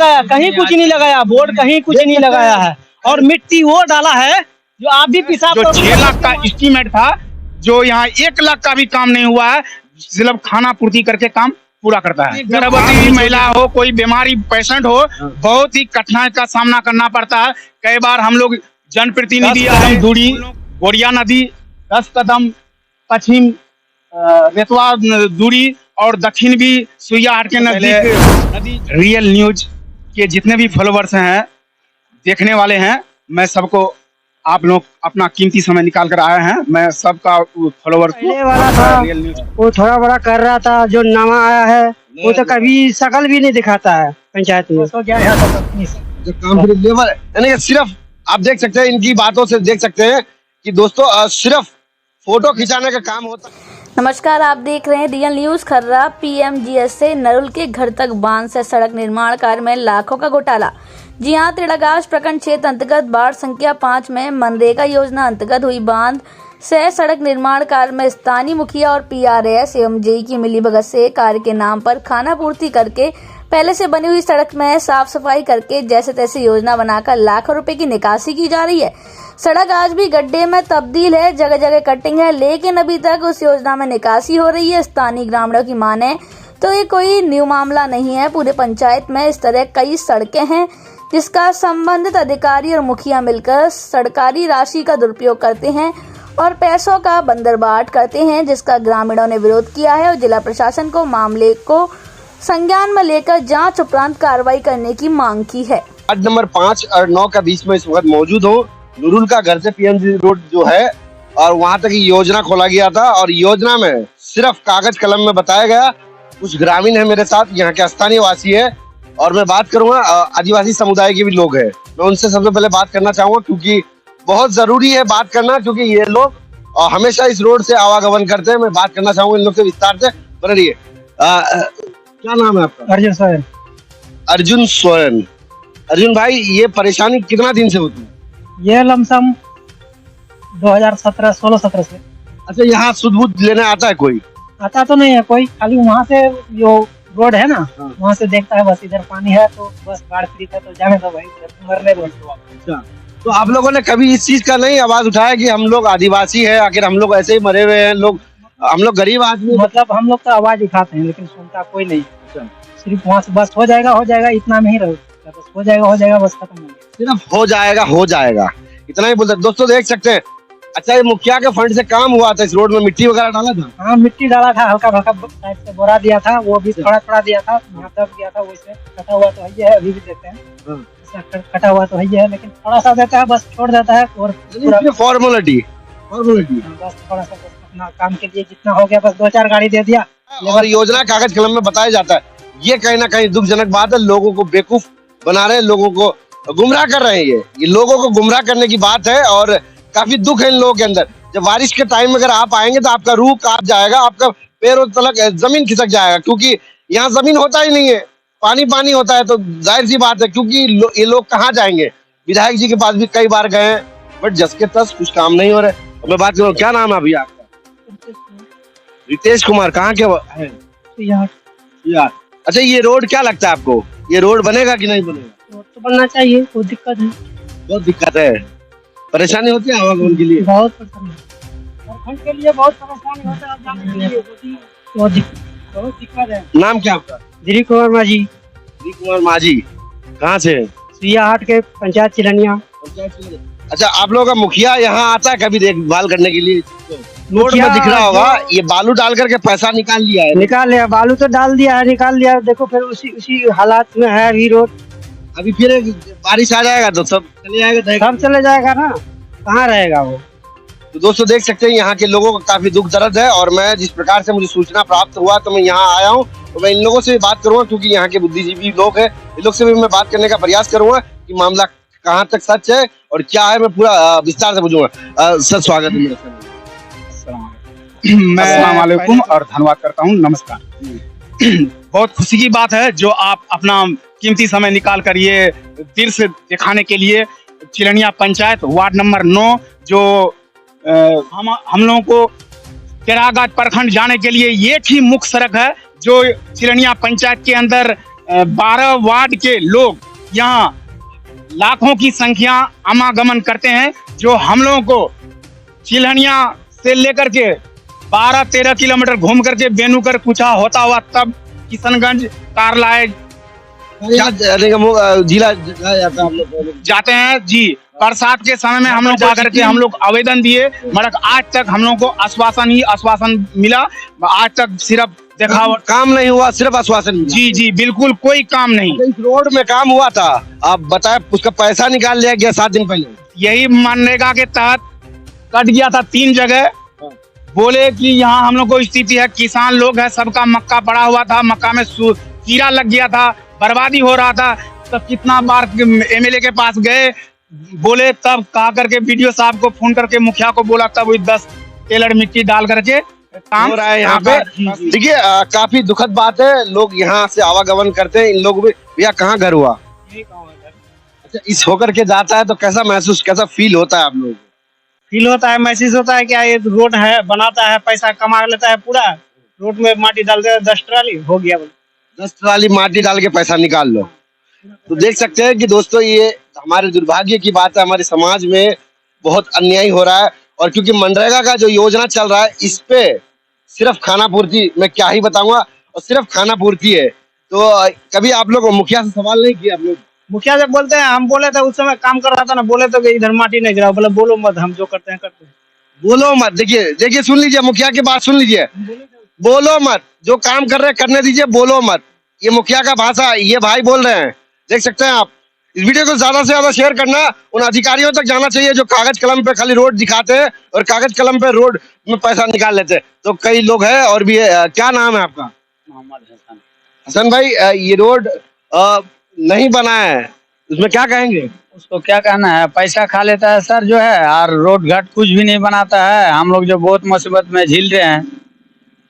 लगाया, कहीं कुछ नहीं लगाया, बोर्ड कहीं कुछ नहीं लगाया है, और मिट्टी वो डाला है जो आप भी पिसाब। जो 6 लाख का एस्टीमेट था, जो यहाँ 1 लाख का भी काम नहीं हुआ है, सिर्फ खाना पूर्ति करके काम पूरा करता है। गर्भवती महिला हो, कोई बीमारी पेशेंट हो, बहुत ही कठिनाई का सामना करना पड़ता है। कई बार हम लोग जनप्रतिनिधि दूरी गोरिया नदी 10 कदम पश्चिम रेतवा दूरी और दक्षिण भी सुइया हाट के नजदीक नदी। रियल न्यूज के जितने भी फॉलोवर्स हैं, देखने वाले हैं, मैं सबको, आप लोग अपना कीमती समय निकाल कर आए हैं, मैं सबका फॉलोवर्स पहले वाला था वो थोड़ा बड़ा कर रहा था, जो नवा आया है वो तो कभी शकल भी नहीं दिखाता है पंचायत में। तो क्या है जो काम फिर लेवल यानी कि सिर्फ आप देख सकते हैं, इनकी बातों से देख सकते हैं कि दोस्तों सिर्फ फोटो खिंचाने का काम होता है। नमस्कार, आप देख रहे हैं रियल न्यूज खर्रा। पीएमजीएस से नरुल के घर तक बांध से सड़क निर्माण कार्य में लाखों का घोटाला। जी हां, त्रिड़गाछ प्रखंड क्षेत्र अंतर्गत वार्ड संख्या 5 में मनरेगा योजना अंतर्गत हुई बांध से सड़क निर्माण कार्य में स्थानीय मुखिया और पीआरएस एवं जेई की मिलीभगत से कार्य के नाम पर खाना पूर्ति करके पहले से बनी हुई सड़क में साफ सफाई करके जैसे तैसे योजना बनाकर लाखों रुपए की निकासी की जा रही है। सड़क आज भी गड्ढे में तब्दील है, जगह जगह कटिंग है, लेकिन अभी तक उस योजना में निकासी हो रही है। स्थानीय ग्रामीणों की माने तो ये कोई न्यू मामला नहीं है। पूरे पंचायत में इस तरह कई सड़कें हैं जिसका संबंधित अधिकारी और मुखिया मिलकर सरकारी राशि का दुरुपयोग करते हैं और पैसों का बंदरबाट करते हैं, जिसका ग्रामीणों ने विरोध किया है और जिला प्रशासन को मामले को संज्ञान में लेकर जांच उपरांत कार्रवाई करने की मांग की है। वार्ड नंबर 5 और 9 का बीच में इस वक्त मौजूद हूँ। नूरुल का घर से पीएमजी रोड जो है, और वहां तक योजना खोला गया था, और योजना में सिर्फ कागज कलम में बताया गया। कुछ ग्रामीण है मेरे साथ, यहाँ के स्थानीय वासी है, और मैं बात करूंगा आदिवासी समुदाय के भी लोग हैं। मैं उनसे सबसे पहले बात करना चाहूंगा, क्योंकि बहुत जरूरी है बात करना, क्योंकि ये लोग हमेशा इस रोड से आवागमन करते हैं। मैं बात करना चाहूंगा इन लोग से विस्तार से। बने रहिए। क्या नाम है आपका? अर्जुन सोरेन। अर्जुन सोरेन। अर्जुन भाई, ये परेशानी कितना दिन से होती है? ये लमसम 2017 से। अच्छा, यहाँ सुध बुध लेने आता है कोई? आता तो नहीं है कोई, खाली वहाँ से जो रोड है ना, वहाँ से देखता है, बस इधर पानी है तो बस बाढ़ पीड़ित है तो जाने दो भाई, मरने दो। अच्छा, तो आप लोगों ने कभी इस चीज का नहीं आवाज उठाया कि हम लोग आदिवासी है, आखिर हम लोग ऐसे ही मरे हुए हैं, हम लोग गरीब आदमी? मतलब हम लोग तो आवाज उठाते हैं, लेकिन सुनता कोई नहीं। सिर्फ वहाँ से बस हो जाएगा इतना में ही रहो, बस हो जाएगा बस खत्म हो गया। सिर्फ हो जाएगा इतना ही बोलते। दोस्तों देख सकते हैं। अच्छा, ये मुखिया के फंड से काम हुआ था, इस रोड में मिट्टी वगैरह डाला था? हाँ, मिट्टी डाला था, हल्का हल्का साइड से बोरा दिया था, वो भी थोड़ा दिया था, यहाँ दब गया था। वैसे कटा हुआ तो है, अभी भी देते हैं, कटा हुआ तो है, लेकिन थोड़ा सा देता है, बस छोड़ देता है। और फॉर्मेलिटी बस थोड़ा सा अपना काम के लिए जितना हो गया, बस 2-4 गाड़ी दे दिया। और योजना कागज कलम में बताया जाता है। ये कहीं ना कहीं दुखजनक बात है। लोगों को बेवकूफ बना रहे हैं, लोगों को गुमराह कर रहे हैं। ये लोगों को गुमराह करने की बात है, और काफी दुख है इन लोगों के अंदर। जब बारिश के टाइम में अगर आप आएंगे तो आपका रूह कांप जाएगा, आपका पैरों तलक जमीन खिसक जाएगा, क्योंकि यहाँ जमीन होता ही नहीं है, पानी होता है। तो जाहिर सी बात है, क्योंकि ये लोग कहाँ जाएंगे? विधायक जी के पास भी कई बार गए हैं, बट जस के तस कुछ काम नहीं हो रहा है। मैं बात करूँ, क्या नाम है अभी आपका? रितेश कुमार। कहाँ के है? यार, अच्छा, ये रोड क्या लगता है आपको, ये रोड बनेगा कि नहीं बनेगा? रोड तो बनना चाहिए, कोई दिक्कत नहीं। बहुत दिक्कत है, परेशानी होती है आवागमन के लिए? बहुत परेशानी के लिए बहुत परेशानी होता है, जाने के लिए बहुत दिक्कत है। नाम क्या आपका? दिलीप कुमार माझी। दिलीप कुमार माझी। कहाँ से? सुइया हाट के पंचायत चिलनिया। अच्छा, आप लोगों का मुखिया यहाँ आता है कभी देखभाल करने के लिए? रोड में दिख रहा होगा, ये बालू डाल करके पैसा निकाल लिया, बालू तो डाल दिया है, निकाल लिया। देखो फिर उसी हालात में है अभी रोड। अभी फिर बारिश आ जाएगा तो सब चले जाएगा, सब चले जाएगा ना, कहाँ रहेगा वो? तो दोस्तों देख सकते हैं, यहाँ के लोगों का काफी दुख दर्द है, और मैं जिस प्रकार से मुझे सूचना प्राप्त हुआ तो मैं यहाँ आया हूँ। तो मैं इन लोगों से भी बात करूंगा, क्योंकि यहाँ के बुद्धिजीवी लोग हैं, इन लोग से भी मैं बात करने का प्रयास करूंगा कि मामला कहाँ तक सच है और क्या है। मैं पूरा विस्तार से पूछूंगा। सर, स्वागत है मेरे साथ। मैं अस्सलाम वालेकुम और धन्यवाद करता हूँ। नमस्कार। बहुत खुशी की बात है जो आप अपना कीमती समय निकाल कर ये दृश्य दिखाने के लिए चिलनिया पंचायत वार्ड नंबर 9, जो हम लोगों को त्रिड़गाछ प्रखंड जाने के लिए एक ही मुख्य सड़क है, जो चिलनिया पंचायत के अंदर 12 वार्ड के लोग यहाँ लाखों की संख्या आवागमन करते हैं, जो हम लोगों को चिल्हनिया से लेकर के 12-13 किलोमीटर घूम करके बेनूकर कुछा होता हुआ तब किशनगंज कार्यालय जिला जाता है आप लोग। जाते हैं जी। बरसात के समय में हम लोग जाकर के हम लोग आवेदन दिए, मगर आज तक हम लोग को आश्वासन ही आश्वासन मिला। आज तक सिर्फ दिखावट, काम नहीं हुआ, सिर्फ आश्वासन मिला। जी जी बिल्कुल कोई काम नहीं। इस रोड में काम हुआ था, आप बताए, उसका पैसा निकाल लिया गया 7 दिन पहले। यही मनरेगा के तहत कट गया था 3 जगह। बोले कि यहाँ हम लोग को स्थिति है, किसान लोग है, सबका मक्का पड़ा हुआ था, मक्का में कीड़ा लग गया था, बर्बादी हो रहा था। तो कितना बार एमएलए के पास गए, बोले तब कहा करके वीडियो साहब को फोन करके मुखिया को बोला, तब वही 10 टेलर मिट्टी डाल करके काम हो रहा है यहाँ पे। देखिए काफी दुखद बात है, लोग यहाँ से आवागमन करते हैं। इन लोग भी, भैया कहाँ घर हुआ? अच्छा, इस होकर के जाता है तो कैसा महसूस, कैसा फील होता है आप लोग? फील होता है, महसूस होता है क्या ये रोड है, बनाता है, पैसा कमा लेता है, पूरा रोड में माटी डालते हैं, 10 ट्राली हो गया। 10 ट्राली माटी डाल के पैसा निकाल लो। तो देख सकते हैं कि दोस्तों ये हमारे दुर्भाग्य की बात है, हमारे समाज में बहुत अन्याय हो रहा है। और क्योंकि मनरेगा का जो योजना चल रहा है, इस पे सिर्फ खाना पूर्ति, मैं क्या ही बताऊंगा, और सिर्फ खाना पूर्ति है। तो कभी आप लोग मुखिया से सवाल नहीं किया? आप लोग मुखिया जब बोलते हैं, हम बोले थे उस समय काम कर रहा था ना, बोले तो कि इधर माटी नहीं गिरा, बोले बोलो मत, हम जो करते हैं करते हैं। बोलो मत, देखिए सुन लीजिए, मुखिया की बात सुन लीजिए, बोलो मत, जो काम कर रहे हैं करने दीजिए, बोलो मत। ये मुखिया का भाषा, ये भाई बोल रहे हैं, देख सकते हैं आप। इस वीडियो को ज्यादा से ज्यादा शेयर करना, उन अधिकारियों तक जाना चाहिए जो कागज कलम पे खाली रोड दिखाते हैं और कागज कलम पे रोड में पैसा निकाल लेते हैं। तो कई लोग हैं और भी है। क्या नाम है आपका? मोहम्मद हसन भाई, ये रोड नहीं बना है, उसमें क्या कहेंगे? उसको क्या कहना है, पैसा खा लेता है सर जो है, और रोड घाट कुछ भी नहीं बनाता है। हम लोग जो बहुत मुसीबत में झील रहे हैं,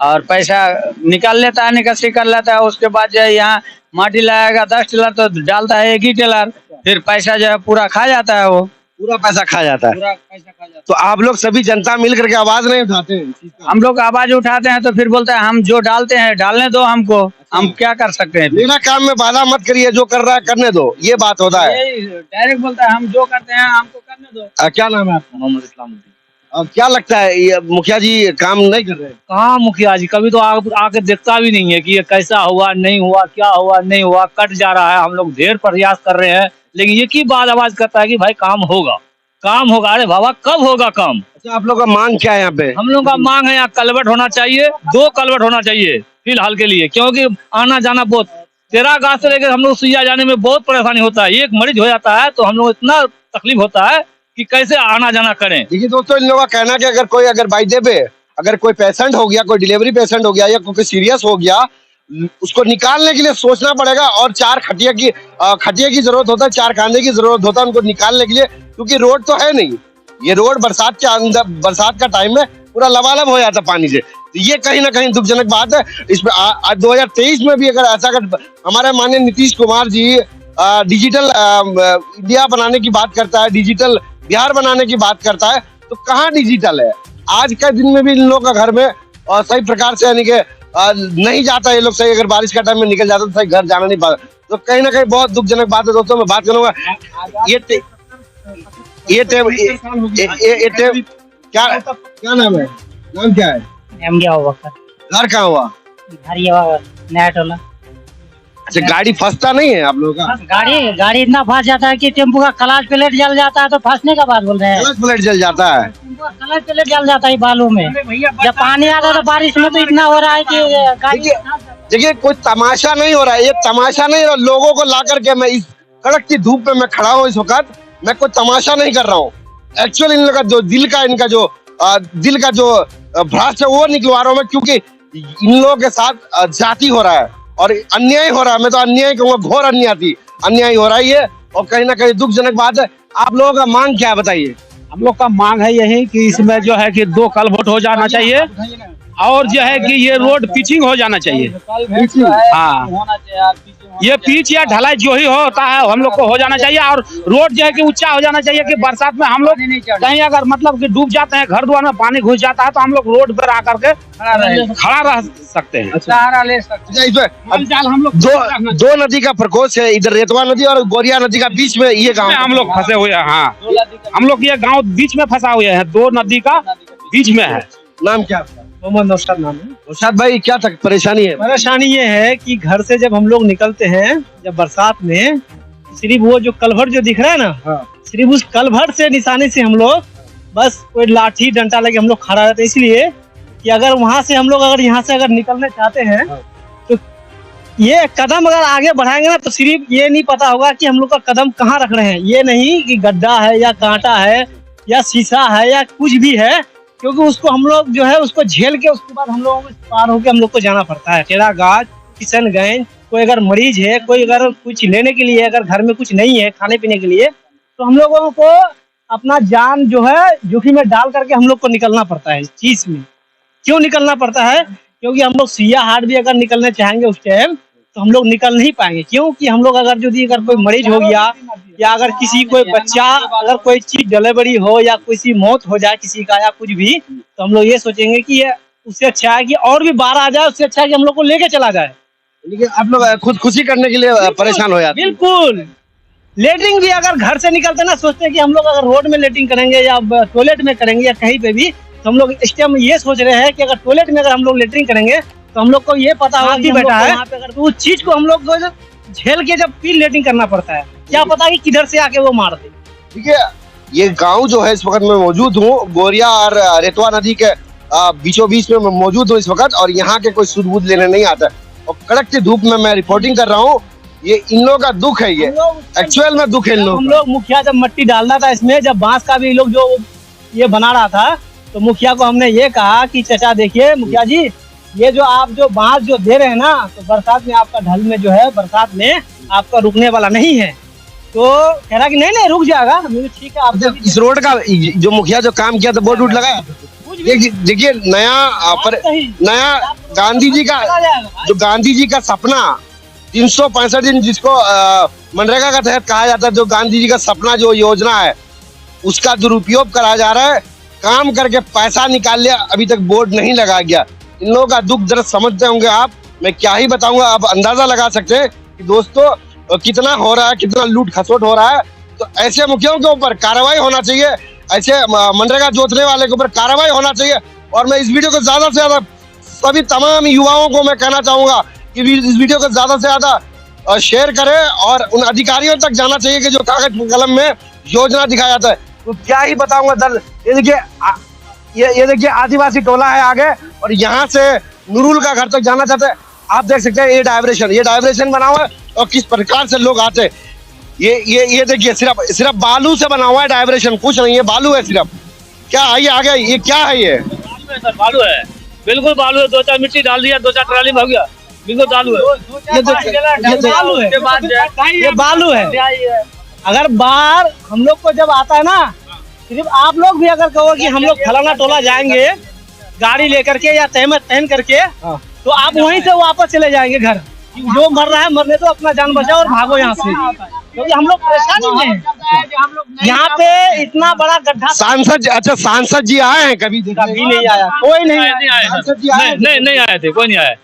और पैसा निकाल लेता है, निकासी कर लेता है। उसके बाद जो है यहाँ माटी लाएगा 10 टेलर तो डालता है 1 ही टेलर, फिर पैसा जो है पूरा खा जाता है, वो पूरा पैसा खा जाता है। पूरा पैसा खा जाता है। तो आप लोग सभी जनता मिल करके आवाज नहीं उठाते हैं? हम लोग आवाज उठाते हैं तो फिर बोलते हैं हम जो डालते हैं डालने दो हमको, हम क्या कर सकते हैं। मेरा काम में बाधा मत करिए, जो कर रहा है करने दो, ये बात होता है। डायरेक्ट बोलता है हम जो करते हैं हमको करने दो। क्या नाम है आपका? मोहम्मद इस्लामुद्दीन। क्या लगता है ये मुखिया जी काम नहीं कर रहे? कहाँ मुखिया जी, कभी तो आके देखता भी नहीं है कि ये कैसा हुआ, नहीं हुआ, क्या हुआ, नहीं हुआ, कट जा रहा है। हम लोग ढेर प्रयास कर रहे हैं, लेकिन ये की बात आवाज करता है कि भाई काम होगा, काम होगा। अरे बाबा कब होगा काम? अच्छा, आप लोग का मांग क्या है यहाँ पे? हम लोग का मांग है यहाँ कलवट होना चाहिए, 2 कलवट होना चाहिए फिलहाल के लिए, क्योंकि आना जाना बहुत 13 अगस्त से लेकर हम लोग सुइया जाने में बहुत परेशानी होता है। एक मरीज हो जाता है तो हम लोग इतना तकलीफ होता है कि कैसे आना जाना करें। देखिए दोस्तों, इन लोगों का कहना है कि अगर बाई द वे अगर कोई पेशेंट हो गया, कोई डिलीवरी पेशेंट हो गया या कोई सीरियस हो गया, उसको निकालने के लिए सोचना पड़ेगा और 4 खटिया की जरूरत होता है, 4 कांधे की जरूरत होता है उनको निकालने के लिए, क्योंकि रोड तो है नहीं। ये रोड बरसात का टाइम में पूरा लबालब हो जाता पानी से। तो ये कहीं ना कहीं दुखजनक बात है। इसमें 2023 में भी अगर ऐसा हमारे माननीय नीतीश कुमार जी डिजिटल इंडिया बनाने की बात करता है, डिजिटल बिहार बनाने की बात करता है, तो कहाँ डिजिटल है? आज के दिन में भी इन लोगों का घर में सही प्रकार से यानी कि नहीं जाता ये लोग सही। अगर बारिश का टाइम में निकल जाता तो सही घर जाना नहीं पाता। तो कहीं ना कहीं बहुत दुखजनक बात है दोस्तों। मैं बात करूंगा क्या नाम है? नाम क्या है? घर कहाँ हुआ? नया टोला। अच्छा, गाड़ी फंसता नहीं है आप लोगों का? गाड़ी इतना फंस जाता है कि टेम्पो का क्लच प्लेट जल जाता है, तो फंसने का बात बोल रहे हैं। क्लच प्लेट जल जाता है? क्लच प्लेट जल जाता है बालू में, जब पानी आता है तो बारिश में तो इतना हो रहा है कि देखिए कोई तमाशा नहीं हो रहा है, ये तमाशा नहीं हो रहा। लोगों को ला करके मैं इस कड़क की धूप में मैं खड़ा हूँ इस वक्त, मैं कोई तमाशा नहीं कर रहा हूँ। एक्चुअली इन लोग का जो दिल का जो भ्रष्ट है वो निकलवा रहा हूँ मैं, क्योंकि इन लोगों के साथ जाति हो रहा है और अन्याय हो रहा है। मैं तो अन्याय कहूँगा, घोर अन्याय हो रहा है ये, और कहीं ना कहीं दुखजनक बात है। आप लोगों का मांग क्या बताइए? हम लोग का मांग है यही कि इसमें जो है कि 2 कलवट हो जाना चाहिए, और जो है कि ये रोड पिचिंग हो जाना चाहिए। हाँ होना चाहिए, ये पिच या ढलाई जो ही होता है हम लोग को हो जाना चाहिए, और रोड जो है कि ऊंचा हो जाना चाहिए कि बरसात में हम लोग कहीं अगर मतलब कि डूब जाते हैं, घर द्वार में पानी घुस जाता है, तो हम लोग रोड पर आकर के खड़ा रह सकते हैं। सहारा ले सकते इसमें हम लोग दो नदी का प्रकोष्ठ है, इधर रेतवा नदी और गोरिया नदी का बीच में ये गांव हम लोग फंसे हुए हैं। हाँ, हम लोग ये गांव बीच में फंसा हुए हैं, दो नदी का बीच में है। नाम क्या आपका? मोहम्मद नौशाद नाम है। नौशाद भाई, क्या तक परेशानी है? परेशानी ये है कि घर से जब हम लोग निकलते हैं जब बरसात में, सिर्फ वो जो कलभट जो दिख रहा है ना, सिर्फ उस कलभट से निशाने से हम लोग बस कोई लाठी डंडा लेके हम लोग खड़ा रहते हैं, इसलिए कि अगर वहां से हम लोग अगर यहाँ से अगर निकलने चाहते हैं तो ये कदम अगर आगे बढ़ाएंगे ना, तो सिर्फ ये नहीं पता होगा कि हम लोग का कदम कहाँ रख रहे हैं। ये नहीं कि गड्ढा है या कांटा है या शीशा है या कुछ भी है, क्योंकि उसको हम लोग जो है उसको झेल के उसके बाद हम लोगों को पार होके हम लोग को जाना पड़ता है। केरागाछ, किशनगंज, कोई अगर मरीज है, कोई अगर कुछ लेने के लिए, अगर घर में कुछ नहीं है खाने पीने के लिए, तो हम लोगों को अपना जान जो है जोखिम में डाल करके हम लोग को निकलना पड़ता है इस चीज में। क्यों निकलना पड़ता है? क्योंकि हम लोग सिया हाट भी अगर निकलने चाहेंगे उस टाइम तो हम लोग निकल नहीं पाएंगे, क्योंकि हम लोग अगर यदि अगर कोई मरीज हो गया या अगर किसी कोई बच्चा अगर कोई चीज डिलीवरी हो या किसी मौत हो जाए किसी का या कुछ भी, तो हम लोग ये सोचेंगे कि ये उससे अच्छा है कि और भी बाढ़ आ जाए, उससे अच्छा है कि हम लोग को लेके चला जाए। लेकिन आप लोग खुदकुशी करने के लिए परेशान हो जाते हैं। बिल्कुल। लेटरिंग भी अगर घर से निकलते ना, सोचते हैं कि हम लोग अगर रोड में लेटरिंग करेंगे या टॉयलेट में करेंगे या कहीं पे भी, तो हम लोग इस टाइम ये सोच रहे हैं कि अगर टॉयलेट में अगर हम लोग लेटरिंग करेंगे तो हम लोग को ये पता होगा कि बेटा है तो उस चीज को हम लोग को झेल के जब फिर लेटरिंग करना पड़ता है, क्या पता कि किधर से आके वो मार दे। ठीक है, ये गांव जो है इस वक्त मैं मौजूद हूँ, गोरिया और रेतवा नदी के बीचों बीच में मैं मौजूद हूँ इस वक्त, और यहाँ के कोई सुध-बुध लेने नहीं आता और कड़कती धूप में मैं रिपोर्टिंग कर रहा हूँ। ये इन लोगों का दुख है, ये एक्चुअल में दुख है इन लोगों हम का। लोग मुखिया जब मट्टी डालना था इसमें, जब बांस का भी लोग जो ये बना रहा था, तो मुखिया को हमने ये कहा कि चाचा देखिए मुखिया जी, ये जो आप जो बांस जो दे रहे हैं ना, तो बरसात में आपका ढल में जो है बरसात में आपका रुकने वाला नहीं है। तो कह रहा कि नहीं रुक जाएगा। ठीक है, आप इस रोड का जो मुखिया जो काम किया था बोर्ड वोर्ड लगाया, देखिए नया गांधी जी का जो गांधी जी का सपना 365 दिन जिसको मनरेगा का तहत कहा जाता है, जो गांधी जी का सपना जो योजना है उसका दुरुपयोग करा जा रहा है। काम करके पैसा निकाल लिया, अभी तक बोर्ड नहीं लगाया गया। इन लोगों का दुख दर्द समझते होंगे आप, मैं क्या ही बताऊंगा, आप अंदाजा लगा सकते हैं कि दोस्तों कितना हो रहा है, कितना लूट खसोट हो रहा है। तो ऐसे मुखियों के ऊपर कार्रवाई होना चाहिए, ऐसे मनरेगा जोतने वाले के ऊपर कार्रवाई होना चाहिए। और मैं इस वीडियो को ज्यादा से ज्यादा सभी तमाम युवाओं को मैं कहना चाहूंगा कि इस वीडियो को ज्यादा से ज्यादा शेयर करें और उन अधिकारियों तक जाना चाहिए कि जो कागज कलम में योजना दिखाया जाता है। तो क्या ही बताऊंगा दर्द। ये देखिए आदिवासी टोला है आगे, और यहाँ से नूरुल का घर तक जाना चाहते हैं। आप देख सकते हैं ये डाइवर्शन बना हुआ है और किस प्रकार से लोग आते हैं। ये देखिए सिर्फ बालू से बना हुआ है डाइवर्शन, कुछ नहीं है, बालू है सिर्फ। क्या आइए आगे, ये क्या है? ये बालू है सर, बालू है, बिल्कुल बालू है। 2-4 मिट्टी डाल दिया, 2-4 ट्राली में हो गया, बिल्कुल बालू है। ये बालू है। अगर बाहर हम लोग को जब आता है ना, सिर्फ आप लोग भी अगर कहो कि हम लोग फलाना टोला जाएंगे गाड़ी लेकर के या तहमत पहन करके, तो आप वहीं से वापस चले जाएंगे घर। जो मर रहा है मरने दो, अपना जान बचाओ और भागो यहाँ से, क्योंकि हम लोग परेशानी में हैं। यहाँ पे इतना बड़ा गड्ढा। सांसद जी आए हैं कभी? कभी नहीं आया, कोई नहीं आया। नहीं आए थे, कोई नहीं आया।